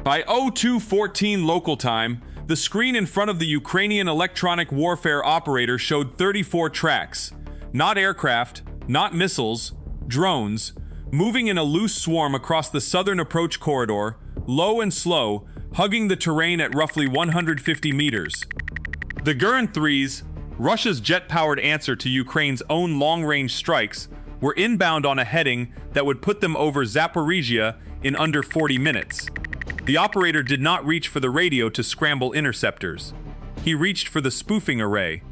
By 02:14 local time, the screen in front of the Ukrainian electronic warfare operator showed 34 tracks, not aircraft, not missiles, drones, moving in a loose swarm across the southern approach corridor, low and slow, hugging the terrain at roughly 150 meters. The Geran-3s, Russia's jet-powered answer to Ukraine's own long-range strikes, were inbound on a heading that would put them over Zaporizhia in under 40 minutes. The operator did not reach for the radio to scramble interceptors. He reached for the spoofing array.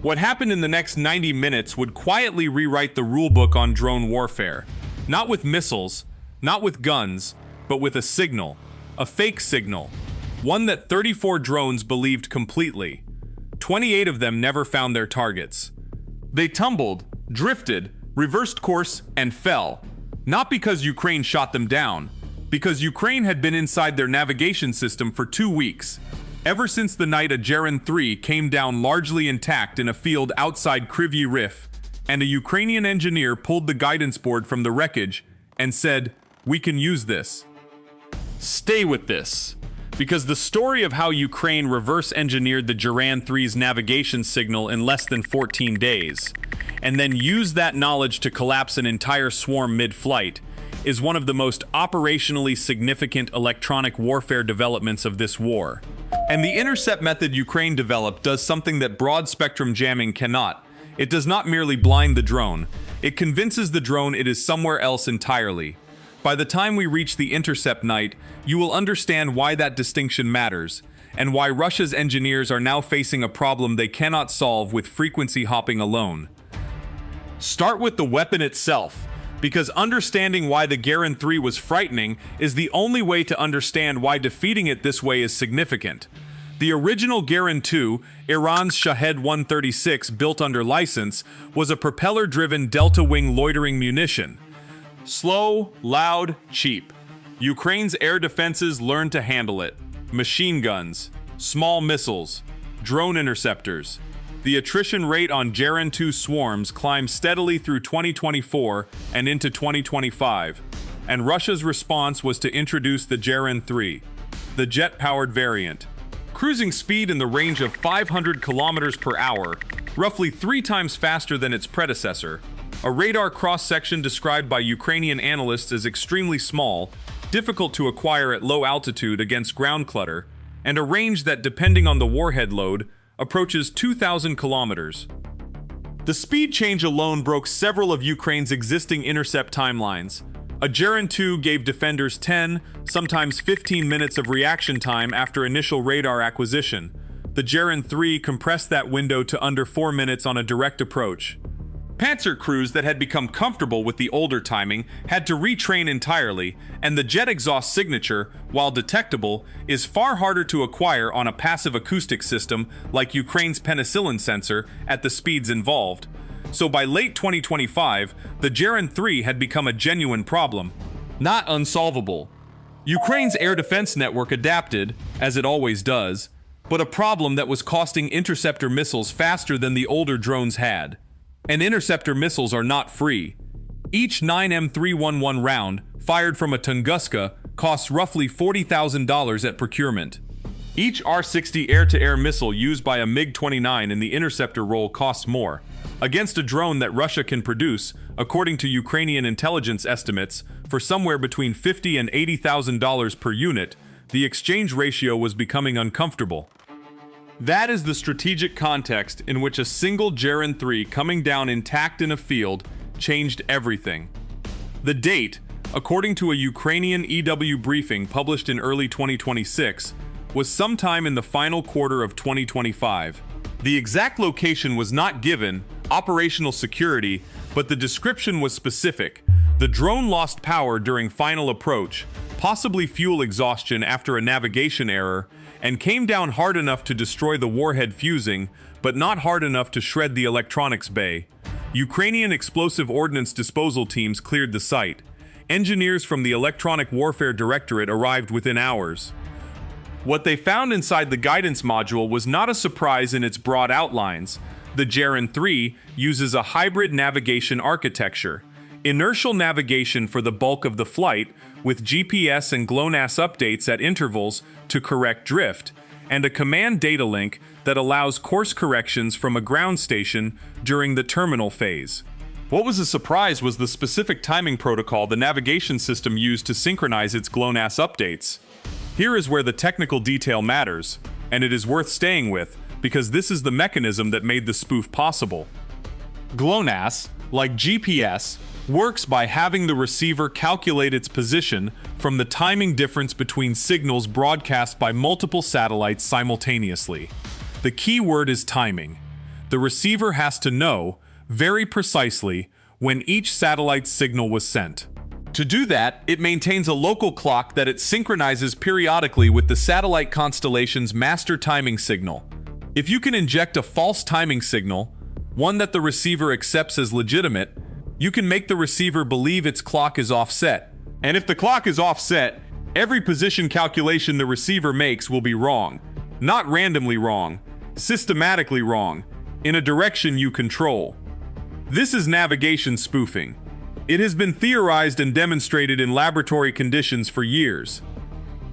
What happened in the next 90 minutes would quietly rewrite the rulebook on drone warfare. Not with missiles, not with guns, but with a signal. A fake signal. One that 34 drones believed completely. 28 of them never found their targets. They tumbled, drifted, reversed course, and fell. Not because Ukraine shot them down, because Ukraine had been inside their navigation system for 2 weeks. Ever since the night a Geran-3 came down largely intact in a field outside Kryvyi Rih, and a Ukrainian engineer pulled the guidance board from the wreckage and said, "We can use this." Stay with this, because the story of how Ukraine reverse-engineered the Geran-3's navigation signal in less than 14 days, and then used that knowledge to collapse an entire swarm mid-flight, is one of the most operationally significant electronic warfare developments of this war. And the intercept method Ukraine developed does something that broad-spectrum jamming cannot. It does not merely blind the drone, it convinces the drone it is somewhere else entirely. By the time we reach the intercept night, you will understand why that distinction matters, and why Russia's engineers are now facing a problem they cannot solve with frequency hopping alone. Start with the weapon itself, because understanding why the Geran-3 was frightening is the only way to understand why defeating it this way is significant. The original Geran-2, Iran's Shahed 136 built under license, was a propeller-driven delta-wing loitering munition. Slow, loud, cheap. Ukraine's air defenses learned to handle it. Machine guns, small missiles, drone interceptors. The attrition rate on Geran-2 swarms climbed steadily through 2024 and into 2025, and Russia's response was to introduce the Geran-3, the jet-powered variant. Cruising speed in the range of 500 kilometers per hour, roughly 3 times faster than its predecessor, a radar cross-section described by Ukrainian analysts as extremely small, difficult to acquire at low altitude against ground clutter, and a range that, depending on the warhead load, approaches 2,000 kilometers. The speed change alone broke several of Ukraine's existing intercept timelines. A Geran-2 gave defenders 10, sometimes 15 minutes of reaction time after initial radar acquisition. The Geran-3 compressed that window to under 4 minutes on a direct approach. Panzer crews that had become comfortable with the older timing had to retrain entirely, and the jet exhaust signature, while detectable, is far harder to acquire on a passive acoustic system like Ukraine's penicillin sensor at the speeds involved. So by late 2025, the Geran-3 had become a genuine problem, not unsolvable. Ukraine's air defense network adapted, as it always does, but a problem that was costing interceptor missiles faster than the older drones had. And interceptor missiles are not free. Each 9M311 round, fired from a Tunguska, costs roughly $40,000 at procurement. Each R-60 air-to-air missile used by a MiG-29 in the interceptor role costs more. Against a drone that Russia can produce, according to Ukrainian intelligence estimates, for somewhere between $50,000 and $80,000 per unit, the exchange ratio was becoming uncomfortable. That is the strategic context in which a single Geran-3 coming down intact in a field changed everything. The date, according to a Ukrainian EW briefing published in early 2026, was sometime in the final quarter of 2025. The exact location was not given, operational security, but the description was specific. The drone lost power during final approach, possibly fuel exhaustion after a navigation error, and came down hard enough to destroy the warhead fusing, but not hard enough to shred the electronics bay. Ukrainian explosive ordnance disposal teams cleared the site. Engineers from the Electronic Warfare Directorate arrived within hours. What they found inside the guidance module was not a surprise in its broad outlines. The Geran-3 uses a hybrid navigation architecture. Inertial navigation for the bulk of the flight, with GPS and GLONASS updates at intervals to correct drift, and a command data link that allows course corrections from a ground station during the terminal phase. What was a surprise was the specific timing protocol the navigation system used to synchronize its GLONASS updates. Here is where the technical detail matters, and it is worth staying with, because this is the mechanism that made the spoof possible. GLONASS, like GPS, works by having the receiver calculate its position from the timing difference between signals broadcast by multiple satellites simultaneously. The key word is timing. The receiver has to know, very precisely, when each satellite's signal was sent. To do that, it maintains a local clock that it synchronizes periodically with the satellite constellation's master timing signal. If you can inject a false timing signal, one that the receiver accepts as legitimate, you can make the receiver believe its clock is offset. And if the clock is offset, every position calculation the receiver makes will be wrong. Not randomly wrong, systematically wrong, in a direction you control. This is navigation spoofing. It has been theorized and demonstrated in laboratory conditions for years.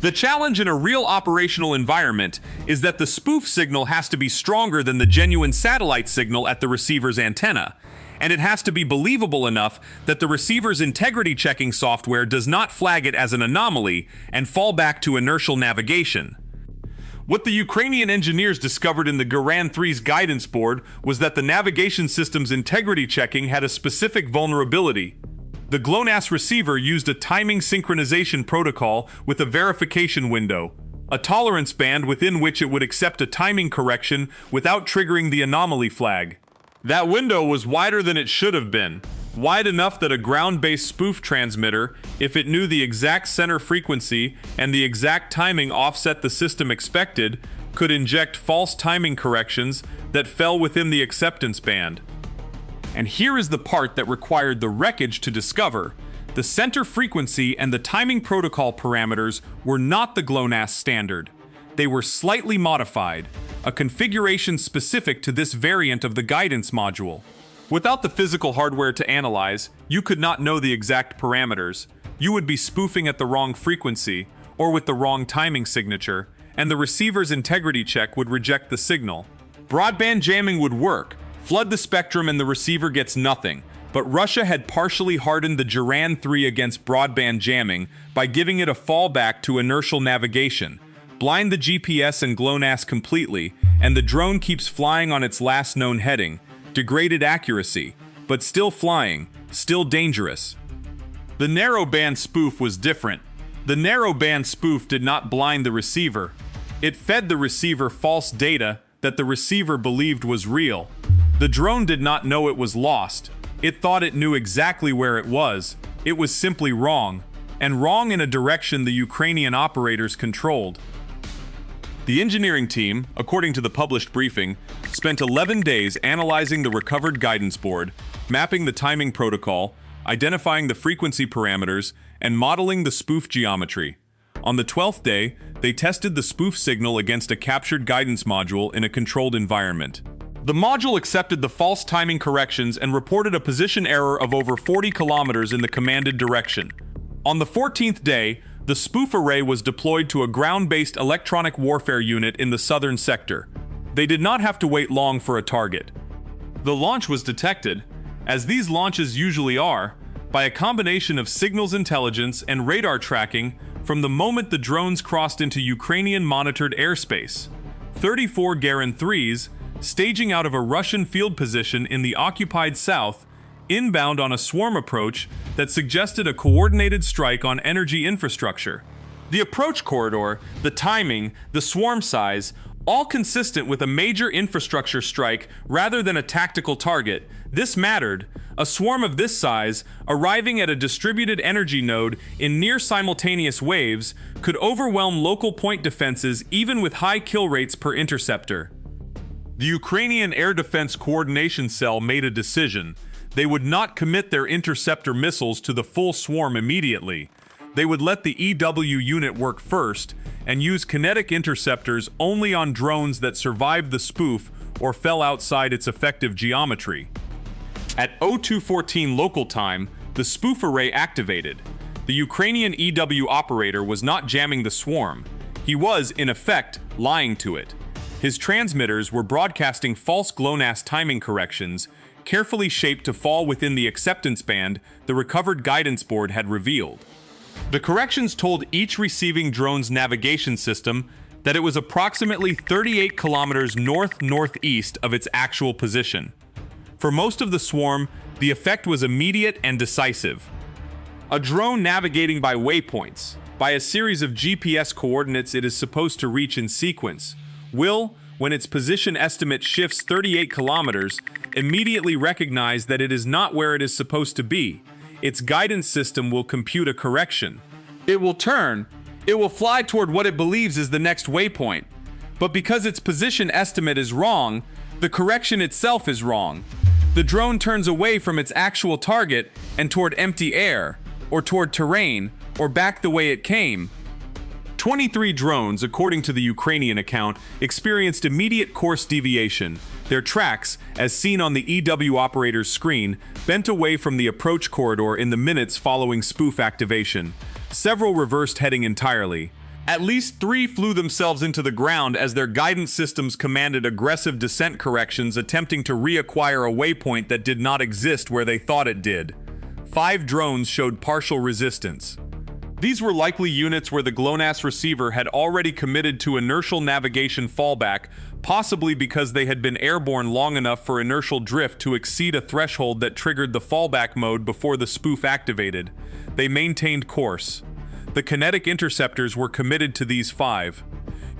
The challenge in a real operational environment is that the spoof signal has to be stronger than the genuine satellite signal at the receiver's antenna, and it has to be believable enough that the receiver's integrity checking software does not flag it as an anomaly and fall back to inertial navigation. What the Ukrainian engineers discovered in the Geran-3's guidance board was that the navigation system's integrity checking had a specific vulnerability. The GLONASS receiver used a timing synchronization protocol with a verification window, a tolerance band within which it would accept a timing correction without triggering the anomaly flag. That window was wider than it should have been, wide enough that a ground-based spoof transmitter, if it knew the exact center frequency and the exact timing offset the system expected, could inject false timing corrections that fell within the acceptance band. And here is the part that required the wreckage to discover. The center frequency and the timing protocol parameters were not the GLONASS standard. They were slightly modified, a configuration specific to this variant of the guidance module. Without the physical hardware to analyze, you could not know the exact parameters. You would be spoofing at the wrong frequency, or with the wrong timing signature, and the receiver's integrity check would reject the signal. Broadband jamming would work, flood the spectrum and the receiver gets nothing, but Russia had partially hardened the Geran-3 against broadband jamming by giving it a fallback to inertial navigation, blind the GPS and GLONASS completely, and the drone keeps flying on its last known heading. Degraded accuracy, but still flying, still dangerous. The narrowband spoof was different. The narrowband spoof did not blind the receiver. It fed the receiver false data that the receiver believed was real. The drone did not know it was lost. It thought it knew exactly where it was. It was simply wrong, and wrong in a direction the Ukrainian operators controlled. The engineering team, according to the published briefing, spent 11 days analyzing the recovered guidance board, mapping the timing protocol, identifying the frequency parameters, and modeling the spoof geometry. On the 12th day, they tested the spoof signal against a captured guidance module in a controlled environment. The module accepted the false timing corrections and reported a position error of over 40 kilometers in the commanded direction. On the 14th day, the spoof array was deployed to a ground-based electronic warfare unit in the southern sector. They did not have to wait long for a target. The launch was detected, as these launches usually are, by a combination of signals intelligence and radar tracking from the moment the drones crossed into Ukrainian-monitored airspace. 34 Geran-3s, staging out of a Russian field position in the occupied south, inbound on a swarm approach that suggested a coordinated strike on energy infrastructure. The approach corridor, the timing, the swarm size, all consistent with a major infrastructure strike rather than a tactical target. This mattered. A swarm of this size, arriving at a distributed energy node in near simultaneous waves, could overwhelm local point defenses even with high kill rates per interceptor. The Ukrainian Air Defense Coordination Cell made a decision. They would not commit their interceptor missiles to the full swarm immediately. They would let the EW unit work first and use kinetic interceptors only on drones that survived the spoof or fell outside its effective geometry. At 0214 local time, the spoof array activated. The Ukrainian EW operator was not jamming the swarm. He was, in effect, lying to it. His transmitters were broadcasting false GLONASS timing corrections, carefully shaped to fall within the acceptance band the recovered guidance board had revealed. The corrections told each receiving drone's navigation system that it was approximately 38 kilometers north-northeast of its actual position. For most of the swarm, the effect was immediate and decisive. A drone navigating by waypoints, by a series of GPS coordinates it is supposed to reach in sequence, will, when its position estimate shifts 38 kilometers, immediately recognize that it is not where it is supposed to be. Its guidance system will compute a correction. It will turn. It will fly toward what it believes is the next waypoint. But because its position estimate is wrong, the correction itself is wrong. The drone turns away from its actual target and toward empty air, or toward terrain, or back the way it came. 23 drones, according to the Ukrainian account, experienced immediate course deviation. Their tracks, as seen on the EW operator's screen, bent away from the approach corridor in the minutes following spoof activation. Several reversed heading entirely. At least 3 flew themselves into the ground as their guidance systems commanded aggressive descent corrections, attempting to reacquire a waypoint that did not exist where they thought it did. 5 drones showed partial resistance. These were likely units where the GLONASS receiver had already committed to inertial navigation fallback, possibly because they had been airborne long enough for inertial drift to exceed a threshold that triggered the fallback mode before the spoof activated. They maintained course. The kinetic interceptors were committed to these 5.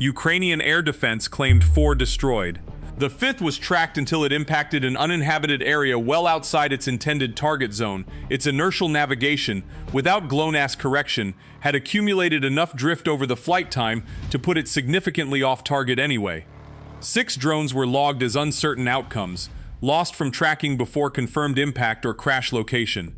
Ukrainian air defense claimed 4 destroyed. The 5th was tracked until it impacted an uninhabited area well outside its intended target zone. Its inertial navigation, without GLONASS correction, had accumulated enough drift over the flight time to put it significantly off target anyway. 6 drones were logged as uncertain outcomes, lost from tracking before confirmed impact or crash location.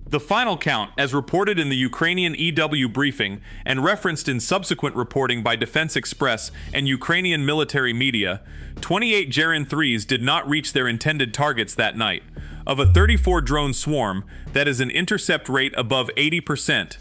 The final count, as reported in the Ukrainian EW briefing and referenced in subsequent reporting by Defense Express and Ukrainian military media, 28 Geran-3s did not reach their intended targets that night. Of a 34-drone swarm, that is an intercept rate above 80%.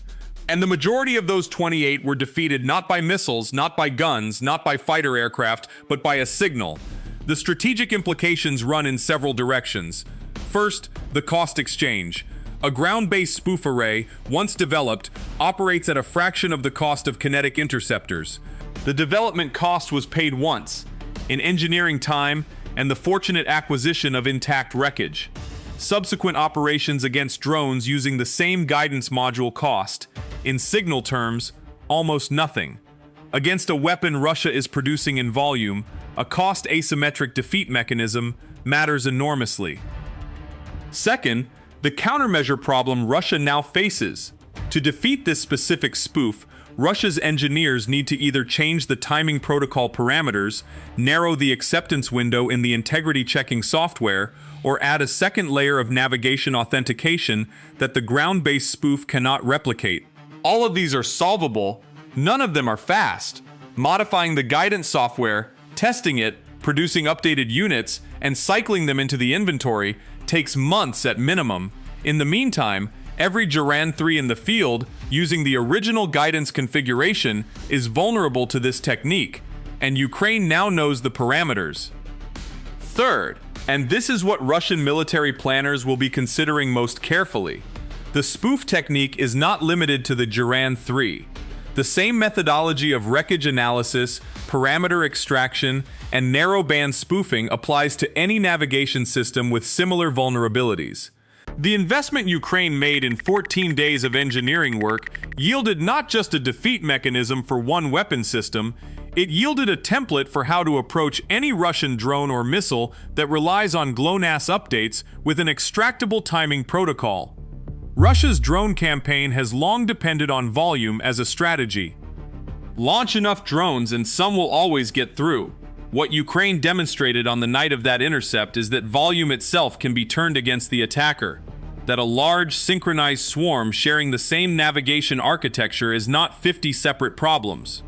And the majority of those 28 were defeated not by missiles, not by guns, not by fighter aircraft, but by a signal. The strategic implications run in several directions. First, the cost exchange. A ground-based spoof array, once developed, operates at a fraction of the cost of kinetic interceptors. The development cost was paid once, in engineering time and the fortunate acquisition of intact wreckage. Subsequent operations against drones using the same guidance module cost, in signal terms, almost nothing. Against a weapon Russia is producing in volume, a cost asymmetric defeat mechanism matters enormously. Second, the countermeasure problem Russia now faces. To defeat this specific spoof, Russia's engineers need to either change the timing protocol parameters, narrow the acceptance window in the integrity checking software, or add a second layer of navigation authentication that the ground-based spoof cannot replicate. All of these are solvable, none of them are fast. Modifying the guidance software, testing it, producing updated units, and cycling them into the inventory takes months at minimum. In the meantime, every Geran-3 in the field, using the original guidance configuration, is vulnerable to this technique, and Ukraine now knows the parameters. Third, and this is what Russian military planners will be considering most carefully, the spoof technique is not limited to the Geran-3. The same methodology of wreckage analysis, parameter extraction, and narrowband spoofing applies to any navigation system with similar vulnerabilities. The investment Ukraine made in 14 days of engineering work yielded not just a defeat mechanism for one weapon system, it yielded a template for how to approach any Russian drone or missile that relies on GLONASS updates with an extractable timing protocol. Russia's drone campaign has long depended on volume as a strategy. Launch enough drones and some will always get through. What Ukraine demonstrated on the night of that intercept is that volume itself can be turned against the attacker. That a large, synchronized swarm sharing the same navigation architecture is not 50 separate problems.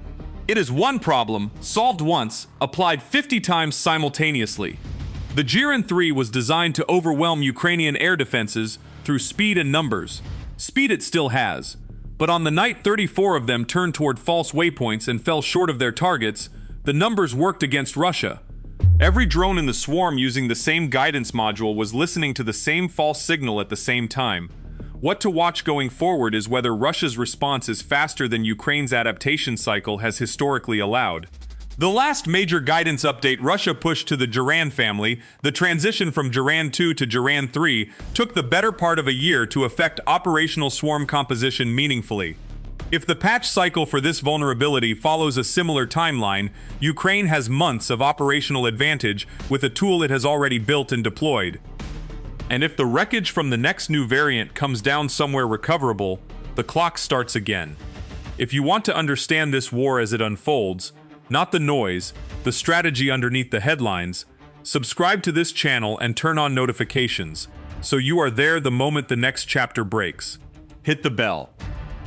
It is one problem, solved once, applied 50 times simultaneously. The Geran-3 was designed to overwhelm Ukrainian air defenses through speed and numbers. Speed it still has. But on the night 34 of them turned toward false waypoints and fell short of their targets, the numbers worked against Russia. Every drone in the swarm using the same guidance module was listening to the same false signal at the same time. What to watch going forward is whether Russia's response is faster than Ukraine's adaptation cycle has historically allowed. The last major guidance update Russia pushed to the Geran family, the transition from Geran-2 to Geran-3, took the better part of a year to affect operational swarm composition meaningfully. If the patch cycle for this vulnerability follows a similar timeline, Ukraine has months of operational advantage with a tool it has already built and deployed. And if the wreckage from the next new variant comes down somewhere recoverable, the clock starts again. If you want to understand this war as it unfolds, not the noise, the strategy underneath the headlines, subscribe to this channel and turn on notifications, so you are there the moment the next chapter breaks. Hit the bell.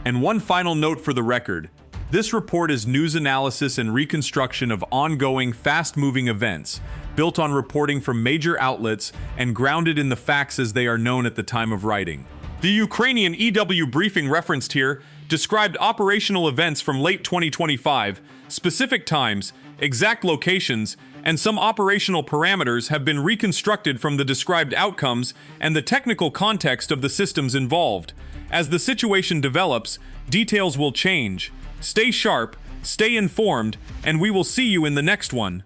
And one final note for the record, this report is news analysis and reconstruction of ongoing, fast-moving events, built on reporting from major outlets and grounded in the facts as they are known at the time of writing. The Ukrainian EW briefing referenced here described operational events from late 2025, specific times, exact locations, and some operational parameters have been reconstructed from the described outcomes and the technical context of the systems involved. As the situation develops, details will change. Stay sharp, stay informed, and we will see you in the next one.